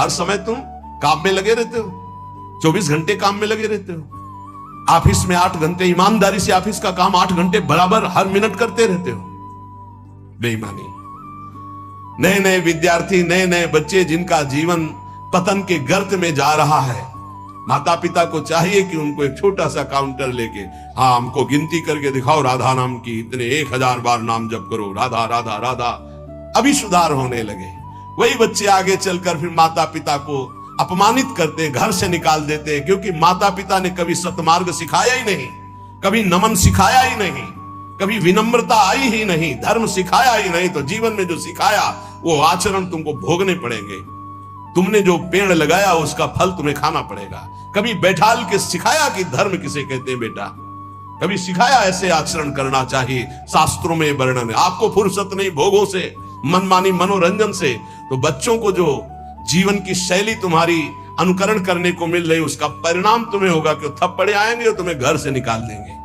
हर समय तुम काम में लगे रहते हो, 24 घंटे काम में लगे रहते हो। ऑफिस में 8 घंटे ईमानदारी से ऑफिस का काम 8 घंटे बराबर हर मिनट करते रहते हो। बेईमानी। नए नए विद्यार्थी, नए नए बच्चे जिनका जीवन पतन के गर्त में जा रहा है, माता पिता को चाहिए कि उनको एक छोटा सा काउंटर लेके, हाँ हमको गिनती करके दिखाओ राधा नाम की, इतने 1000 बार नाम जप करो, राधा राधा राधा। अभी सुधार होने लगे। वही बच्चे आगे चलकर फिर माता पिता को अपमानित करते हैं, घर से निकाल देते हैं, क्योंकि माता पिता ने कभी सतमार्ग सिखाया ही नहीं, कभी नमन सिखाया ही नहीं, कभी विनम्रता आई ही नहीं, धर्म सिखाया ही नहीं। तो जीवन में जो सिखाया वो आचरण तुमको भोगने पड़ेंगे। तुमने जो पेड़ लगाया उसका फल तुम्हें खाना पड़ेगा। कभी बैठाल के सिखाया कि धर्म किसे कहते हैं बेटा, कभी सिखाया ऐसे आचरण करना चाहिए। शास्त्रों में वर्णन है। आपको फुर्सत नहीं भोगों से, मनमानी मनोरंजन से, तो बच्चों को जो जीवन की शैली तुम्हारी अनुकरण करने को मिल रही, उसका परिणाम तुम्हें होगा कि थप्पड़े आएंगे और तुम्हें घर से निकाल देंगे।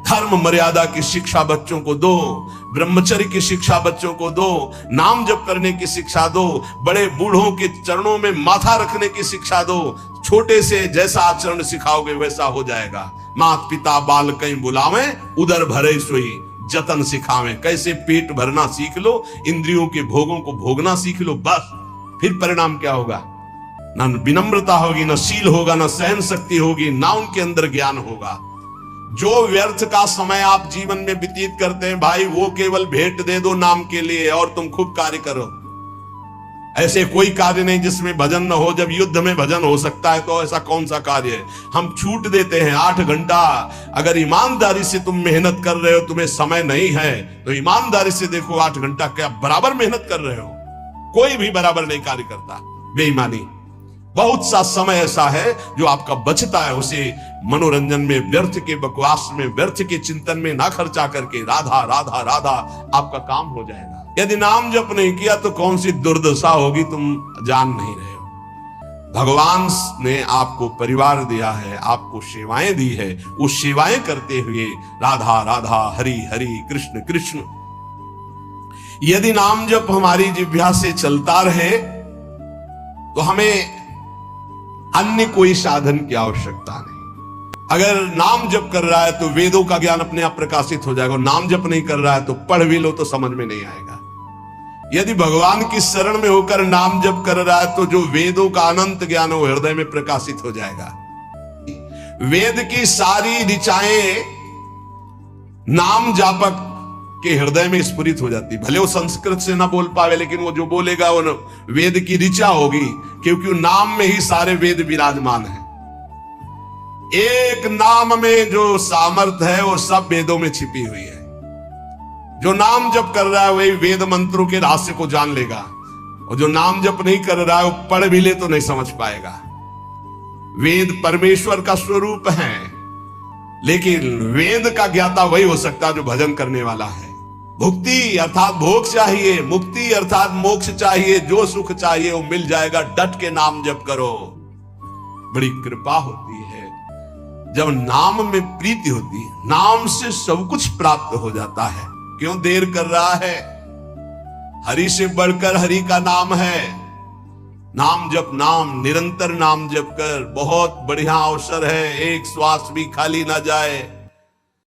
धर्म मर्यादा की शिक्षा बच्चों को दो, ब्रह्मचर्य की शिक्षा बच्चों को दो, नाम जप करने की शिक्षा दो, बड़े बूढ़ों के चरणों में माथा रखने की शिक्षा दो। छोटे से जैसा आचरण सिखाओगे वैसा हो जाएगा। माता पिता बाल कहीं बुलावे, उदर भरे सोई जतन सिखावे। कैसे पेट भरना सीख लो, इंद्रियों के भोगों को भोगना सीख लो, बस फिर परिणाम क्या होगा? ना विनम्रता होगी, ना शील होगा, ना सहन शक्ति होगी, ना उनके अंदर ज्ञान होगा। जो व्यर्थ का समय आप जीवन में व्यतीत करते हैं भाई, वो केवल भेंट दे दो नाम के लिए और तुम खूब कार्य करो। ऐसे कोई कार्य नहीं जिसमें भजन न हो। जब युद्ध में भजन हो सकता है तो ऐसा कौन सा कार्य है? हम छूट देते हैं 8 घंटा। अगर ईमानदारी से तुम मेहनत कर रहे हो, तुम्हें समय नहीं है तो ईमानदारी से देखो 8 घंटा क्या बराबर मेहनत कर रहे हो? कोई भी बराबर नहीं कार्य करता। बेईमानी। बहुत सा समय ऐसा है जो आपका बचता है, उसे मनोरंजन में, व्यर्थ के बकवास में, व्यर्थ के चिंतन में ना खर्चा करके राधा राधा राधा आपका काम हो जाएगा। यदि नाम जप नहीं किया तो कौन सी दुर्दशा होगी तुम जान नहीं रहे हो। भगवान ने आपको परिवार दिया है, आपको सेवाएं दी है, वो सेवाएं करते हुए राधा राधा हरि हरि कृष्ण कृष्ण। यदि नाम जप हमारी जिह्वा से चलता रहे तो हमें अन्य कोई साधन की आवश्यकता नहीं। अगर नाम जप कर रहा है तो वेदों का ज्ञान अपने आप प्रकाशित हो जाएगा। नाम जप नहीं कर रहा है तो पढ़ भी लो तो समझ में नहीं आएगा। यदि भगवान की शरण में होकर नाम जप कर रहा है तो जो वेदों का अनंत ज्ञान वो हृदय में प्रकाशित हो जाएगा। वेद की सारी ऋचाएं नाम जापक के हृदय में स्फुरित हो जाती। भले वो संस्कृत से ना बोल पावे, लेकिन वो जो बोलेगा वो वेद की ऋचा होगी, क्योंकि नाम में ही सारे वेद विराजमान हैं। एक नाम में जो सामर्थ्य है वो सब वेदों में छिपी हुई है। जो नाम जप कर रहा है वही वेद मंत्रों के रहस्य को जान लेगा, और जो नाम जप नहीं कर रहा है वो पढ़ भी ले तो नहीं समझ पाएगा। वेद परमेश्वर का स्वरूप है, लेकिन वेद का ज्ञाता वही हो सकता है जो भजन करने वाला है। भुक्ति अर्थात भोग चाहिए, मुक्ति अर्थात मोक्ष चाहिए, जो सुख चाहिए वो मिल जाएगा। डट के नाम जप करो। बड़ी कृपा होती है जब नाम में प्रीति होती है। नाम से सब कुछ प्राप्त हो जाता है। क्यों देर कर रहा है? हरि से बढ़कर हरि का नाम है। नाम जप, नाम निरंतर नाम जप कर। बहुत बढ़िया अवसर है, एक श्वास भी खाली ना जाए।